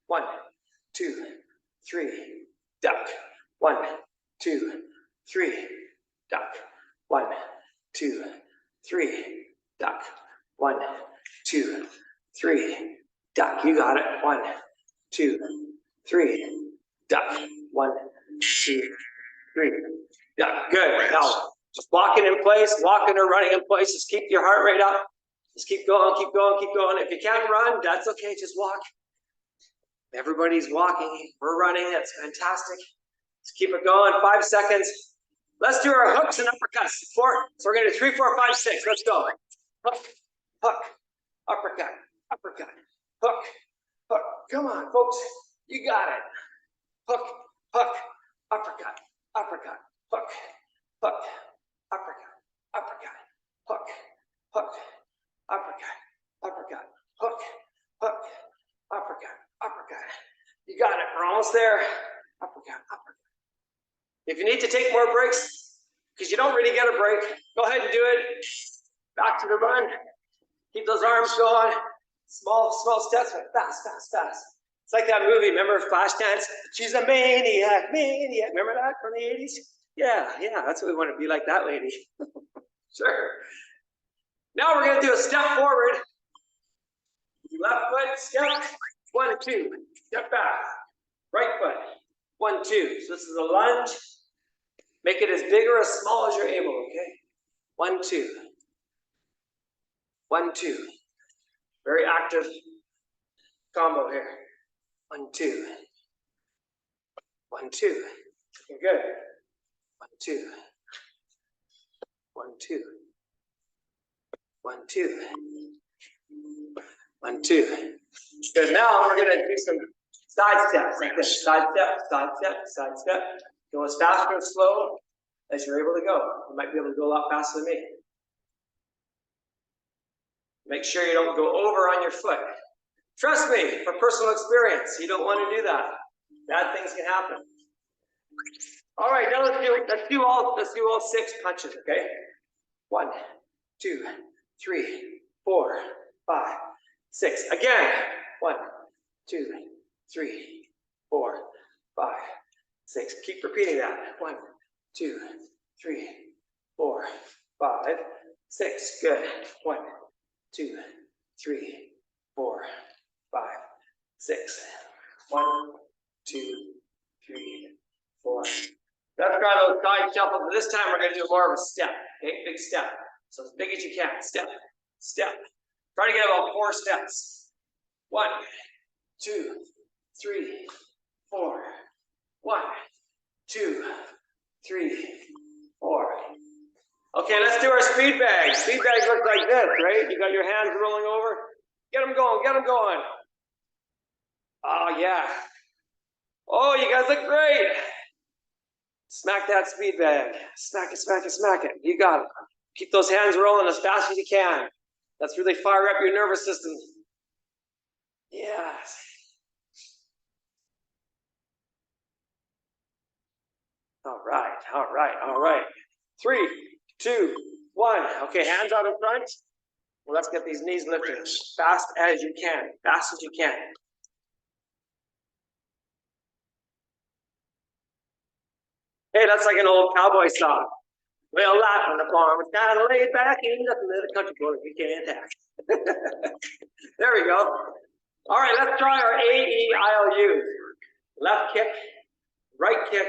1, 2, 3 duck. 1, 2, 3 duck. 1, 2, 3 duck. 1, 2, 3 duck. You got it. 1, 2, 3 duck. 1, 2, 3 duck. Good. Now just walking in place, walking or running in place. Just keep your heart rate up. Just keep going, keep going, keep going. If you can't run, that's okay. Just walk. Everybody's walking. We're running. That's fantastic. Let's keep it going. 5 seconds. Let's do our hooks and uppercuts. 4. So we're going to do 3, 4, 5, 6. Let's go. Hook, hook, uppercut, uppercut, hook, hook. Come on, folks. You got it. Hook, hook, uppercut, uppercut, hook, hook, uppercut, uppercut, hook, hook, uppercut, uppercut, hook, hook, uppercut, uppercut. You got it. We're almost there. Uppercut, uppercut. If you need to take more breaks, because you don't really get a break, go ahead and do it. Back to the run. Keep those arms going. Small steps, but fast, fast, fast. It's like that movie, remember Flashdance? She's a maniac, maniac. Remember that from the 80s? Yeah, that's what we want to be, like that lady. Sure. Now we're going to do a step forward. Left foot, step. 1, 2. Step back. Right foot. 1, 2. So this is a lunge. Make it as big or as small as you're able, okay? 1, 2. 1, 2. Very active combo here. 1, 2. 1, 2. Looking good. 1, 2. 1, 2. 1, 2. 1, 2. Good. Now we're going to do some side steps like this. Side step, side step, side step. Go as fast or as slow as you're able to go. You might be able to go a lot faster than me. Make sure you don't go over on your foot. Trust me, from personal experience, you don't want to do that. Bad things can happen. All right, now let's do all 6 punches, okay? 1, 2, 3, 4, 5, 6. Again. 1, 2, 3, 4, 5, 6. Keep repeating that. 1, 2, 3, 4, 5, 6. Good. 1, 2, 3, 4, 5, 6. 1, 2, 3, 4. Let's try those side shuffles. This time we're going to do more of a step. Okay, big step. So as big as you can. Step, step. Try to get about 4 steps. 1, 2, 3, 4. 1, 2, 3, 4. Okay, let's do our speed bags. Speed bags look like this, right? You got your hands rolling over. Get them going, get them going. Oh, yeah. Oh, you guys look great. Smack that speed bag. Smack it, smack it, smack it. You got it. Keep those hands rolling as fast as you can. Let's really fire up your nervous system. Yes. All right, all right, all right. 3, 2, 1. Okay, hands out in front. Well, let's get these knees lifted as fast as you can. Fast as you can. Hey, that's like an old cowboy song. Well, life on the farm is kind of laid back, ain't nothing that a country boy we can't hack. There we go. All right, let's try our AEIOU. Left kick, right kick,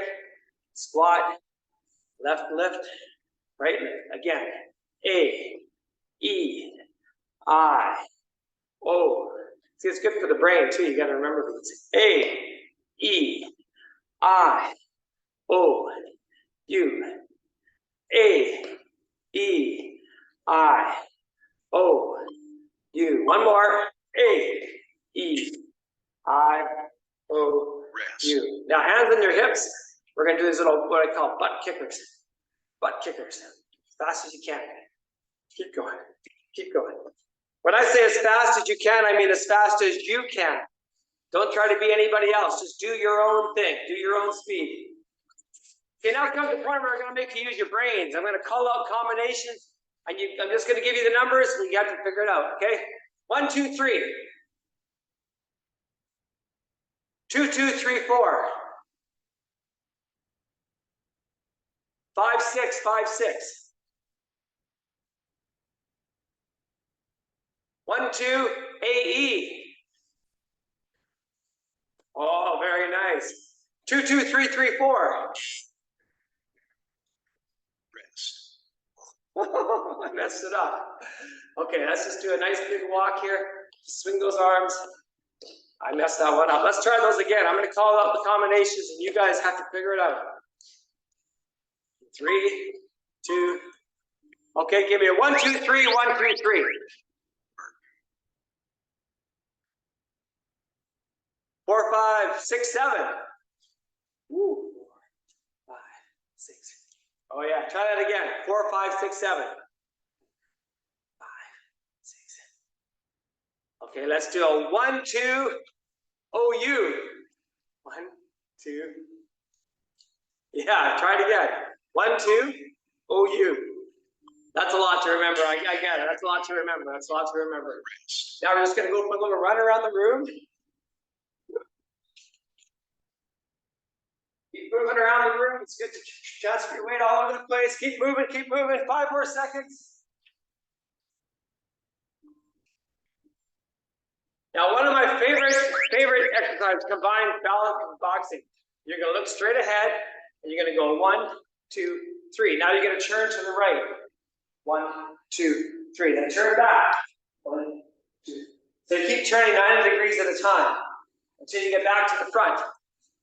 squat, left lift, right lift. Again, A, E, I, O. See, it's good for the brain too. You got to remember these. A, E, I, O, U. A, E, I, O, U. One more. A, E, I, O, U. Now hands on your hips. We're going to do these little, what I call butt kickers. Butt kickers. As fast as you can. Keep going. Keep going. When I say as fast as you can, I mean as fast as you can. Don't try to be anybody else. Just do your own thing. Do your own speed. Okay, now comes the point where I'm going to make you use your brains. I'm going to call out combinations, and I'm just going to give you the numbers, and you have to figure it out, okay? 1, 2, 3. 2, 2, 3, 4. 5, 6, 5, 6. 1, 2, AE. Oh, very nice. 2, 2, 3, 3, 4. Rest. I messed it up. Okay, let's just do a nice big walk here. Swing those arms. I messed that one up. Let's try those again. I'm going to call out the combinations, and you guys have to figure it out. 3, 2. Okay, give me a 1, 2, 3, 1, 3, 3. 4, 5, 6, 7. Woo. 5, 6. Oh yeah, try that again. 4, 5, 6, 7. 5, 6. Okay, let's do a 1, 2, OU. 1, 2. Yeah, try it again. 1, 2, OU. That's a lot to remember. I get it. That's a lot to remember. That's a lot to remember. Now we're just going to go for a little run around the room. Keep moving around the room. It's good to transfer your weight all over the place. Keep moving, keep moving. 5 more seconds. Now, one of my favorite exercises combines balance and boxing. You're going to look straight ahead, and you're going to go 1, 2, 3. Now you're going to turn to the right. 1, 2, 3. Then turn back. 1, 2. So you keep turning 90 degrees at a time until you get back to the front.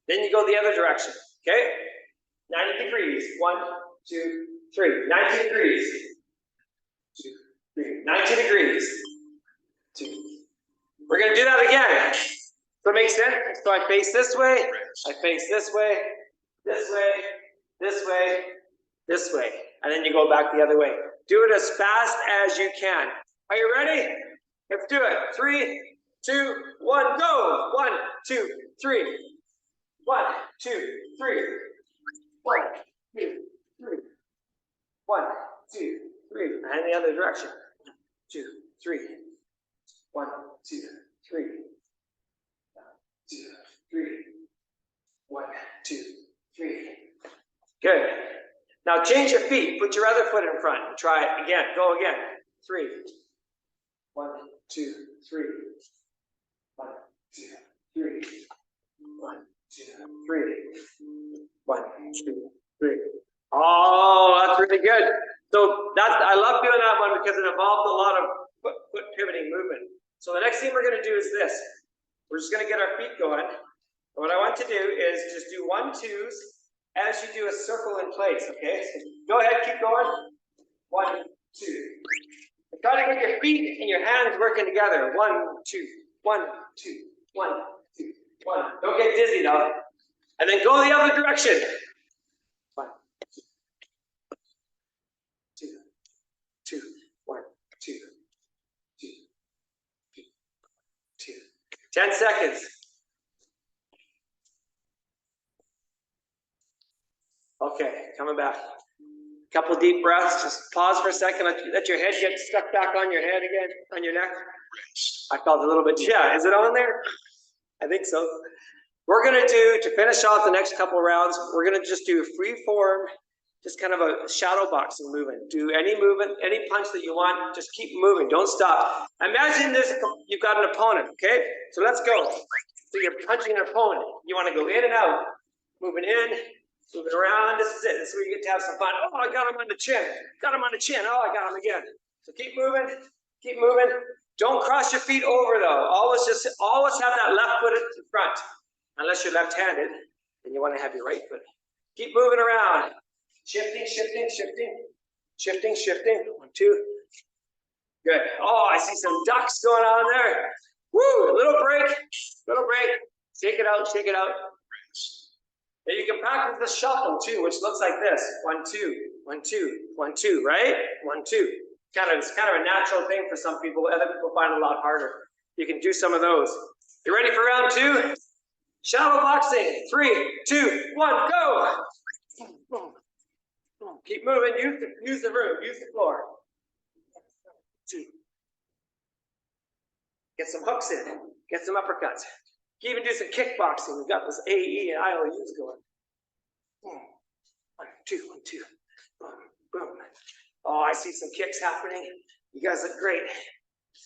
Then you go the other direction. Okay? 90 degrees. 1, 2, 3. 90 degrees. 2, 3. 90 degrees. 2. We're going to do that again. So it makes sense. So I face this way. I face this way. This way. This way. This way. And then you go back the other way. Do it as fast as you can. Are you ready? Let's do it. 3, 2, 1, go. 1, 2, 3. 1, 2, 3. 1, 2, 3. 1, 2, 3. And the other direction. 1, 2, 3. 1, 2, 3. 1, 2, 3. 1, 2, 3. Good. Now change your feet. Put your other foot in front. Try it again. Go again. 3. 1, 2, 3. 1, 2, 3. 1, 2, 3. 1, 2, 3. Oh, that's really good. So I love doing that one because it involved a lot of foot pivoting movement. So the next thing we're going to do is this. We're just going to get our feet going. what I want to do is just do 1-2s as you do a circle in place, okay? So go ahead, keep going. 1, 2. Try to get your feet and your hands working together. 1, 2, 1, 2, 1, 2, 1. Don't get dizzy though. And then go the other direction. 1, 2, 2, 1, 2, 2, 2. 10 seconds. Okay, coming back. Couple deep breaths. Just pause for a second. Let your head get stuck back on your head again, on your neck. I felt a little bit. Yeah, is it on there? I think so. We're gonna do, to finish off the next couple rounds, we're gonna just do free form, just kind of a shadow boxing movement. Do any movement, any punch that you want, just keep moving, don't stop. Imagine this, you've got an opponent, okay? So let's go. So you're punching an opponent. You wanna go in and out, moving in, moving around. This is it. This is where you get to have some fun. Oh, I got him on the chin. Got him on the chin. Oh, I got him again. So keep moving. Keep moving. Don't cross your feet over though. Always have that left foot at the front. Unless you're left-handed, then you want to have your right foot. Keep moving around. Shifting, shifting, shifting. Shifting, shifting. 1, 2. Good. Oh, I see some ducks going on there. Woo! Little break. Little break. Shake it out. Shake it out. And you can practice the shuffle too, which looks like this: 1, 2, 1, 2, 1, 2. Right? 1, 2. It's kind of a natural thing for some people. Other people find it a lot harder. You can do some of those. You ready for round 2? Shadow boxing. 3, 2, 1, go. Keep moving. Use the room. Use the floor. 2. Get some hooks in. Get some uppercuts. You can even do some kickboxing. We've got this AE and IOUs going. 1, 2, 1, 2. Boom, boom. Oh, I see some kicks happening. You guys look great.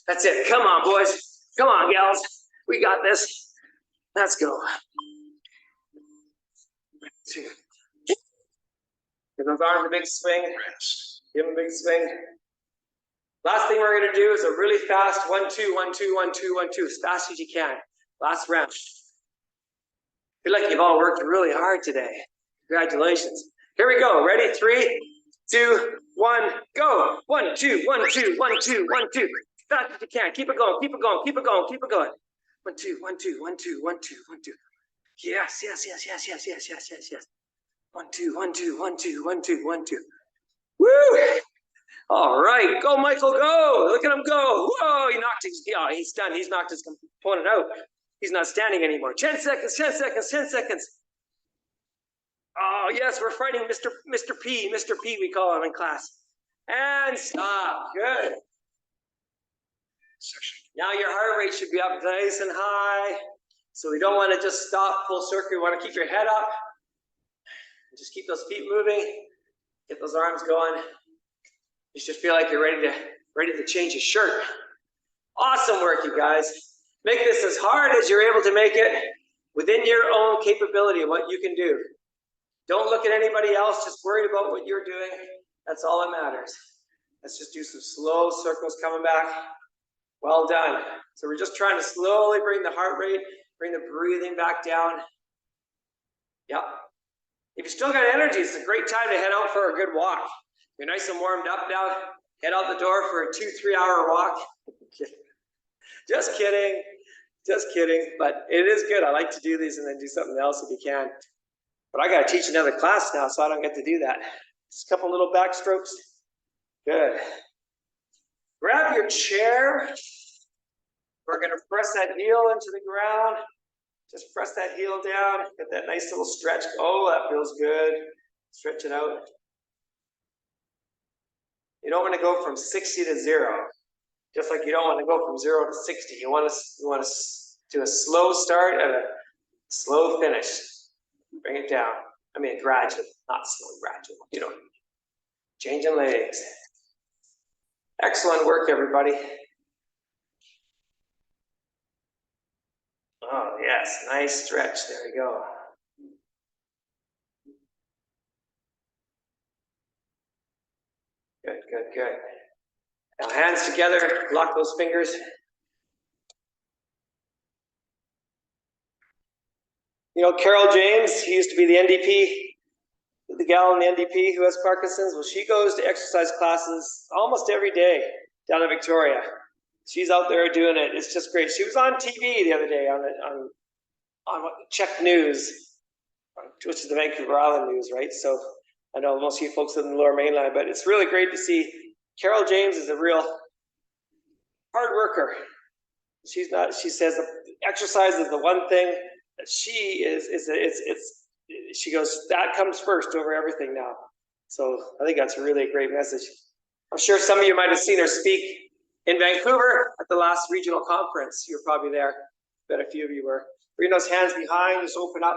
That's it. Come on, boys. Come on, gals. We got this. Let's go. 2. Give those arms a big swing. Give them a big swing. Last thing we're going to do is a really fast 1, 2, 1, 2, 1, 2, 1, 2, as fast as you can. Last round. Feel like you've all worked really hard today. Congratulations. Here we go. Ready? 3, 2, 1, go. 1, 2, 1, 2, 1, 2, 1, 2. Fast as you can. Keep it going. Keep it going. Keep it going. Keep it going. 1, 2, 1, 2, 1, 2, 1, 2, 1, 2. Yes, yes, yes, yes, yes, yes, yes, yes, yes. 1, 2, 1, 2, 1, 2, 1, 2, 1, 2. Woo! All right, go, Michael, go. Look at him go. Whoa, he knocked his, yeah, he's done. He's knocked his opponent out. He's not standing anymore. 10 seconds, 10 seconds, 10 seconds. Oh, yes, we're fighting Mr. P, we call him in class. And stop. Good. Now your heart rate should be up nice and high. So we don't want to just stop full circle. We want to keep your head up. Just keep those feet moving. Get those arms going. You should feel like you're ready to change your shirt. Awesome work, you guys. Make this as hard as you're able to make it within your own capability of what you can do. Don't look at anybody else, just worry about what you're doing. That's all that matters. Let's just do some slow circles coming back. Well done. So we're just trying to slowly bring the heart rate, bring the breathing back down. Yep. If you still got energy, it's a great time to head out for a good walk. You're nice and warmed up now. Head out the door for a 2-3 hour walk. Just kidding. Just kidding. But it is good. I like to do these and then do something else if you can. But I got to teach another class now, so I don't get to do that. Just a couple little back strokes. Good. Grab your chair. We're going to press that heel into the ground. Just press that heel down. Get that nice little stretch. Oh, that feels good. Stretch it out. You don't want to go from 60 to 0. Just like you don't want to go from 0 to 60. You want to do a slow start and a slow finish. Bring it down. I mean, gradual, not slow, gradual. You know, changing legs. Excellent work, everybody. Oh, yes, nice stretch. There we go. Good, good, good. Now hands together, lock those fingers. You know, Carol James, he used to be the NDP, the gal in the NDP who has Parkinson's. Well, she goes to exercise classes almost every day down in Victoria. She's out there doing it. It's just great. She was on TV the other day on Check News, which is the Vancouver Island news, right? So I know most of you folks live in the Lower Mainland, but it's really great to see. Carol James is a real hard worker. She's not. She says exercise is the one thing that she is. She goes, that comes first over everything now. So I think that's a really great message. I'm sure some of you might have seen her speak in Vancouver at the last regional conference. You were probably there. I bet a few of you were. Bring those hands behind. Just open up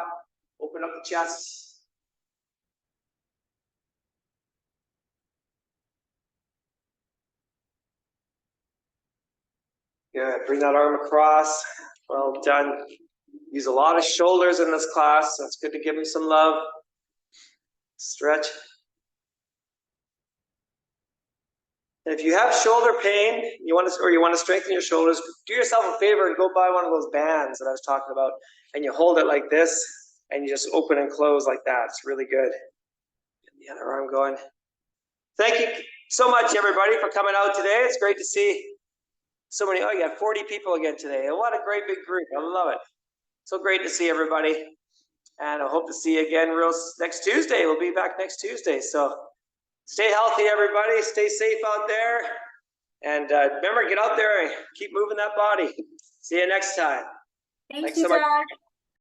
the chest. Good. Bring that arm across. Well done. Use a lot of shoulders in this class, so it's good to give them some love. Stretch. And if you have shoulder pain, you want to strengthen your shoulders, do yourself a favor and go buy one of those bands that I was talking about, and you hold it like this, and you just open and close like that. It's really good. Get the other arm going. Thank you so much, everybody, for coming out today. It's great to see so many. Oh, you got 40 people again today. What a great big group. I love it. So great to see everybody. And I hope to see you again next Tuesday. We'll be back next Tuesday. So stay healthy, everybody. Stay safe out there. And remember, get out there and keep moving that body. See you next time. Thank Thanks you, so much. Doug.